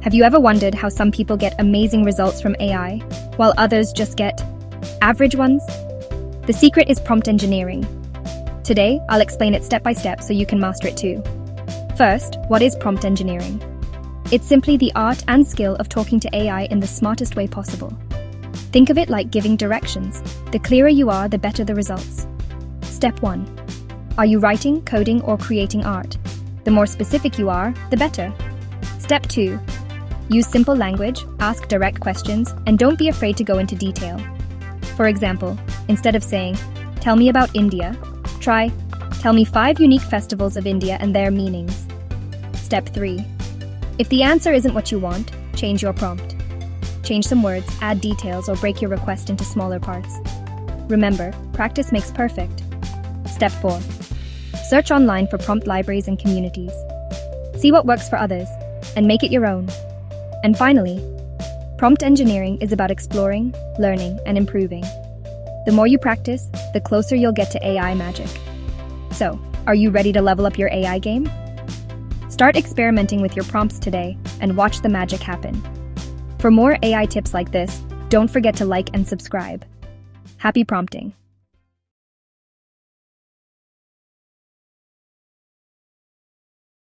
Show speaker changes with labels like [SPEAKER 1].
[SPEAKER 1] Have you ever wondered how some people get amazing results from AI, while others just get average ones? The secret is prompt engineering. Today, I'll explain it step by step so you can master it too. First, what is prompt engineering? It's simply the art and skill of talking to AI in the smartest way possible. Think of it like giving directions. The clearer you are, the better the results. Step 1. Are you writing, coding, or creating art? The more specific you are, the better. Step 2. Use simple language, ask direct questions, and don't be afraid to go into detail. For example, instead of saying, "Tell me about India," try, "Tell me 5 unique festivals of India and their meanings." Step 3. If the answer isn't what you want, change your prompt. Change some words, add details, or break your request into smaller parts. Remember, practice makes perfect. Step 4. Search online for prompt libraries and communities. See what works for others, and make it your own. And finally, prompt engineering is about exploring, learning, and improving. The more you practice, the closer you'll get to AI magic. So, are you ready to level up your AI game? Start experimenting with your prompts today and watch the magic happen. For more AI tips like this, don't forget to like and subscribe. Happy prompting!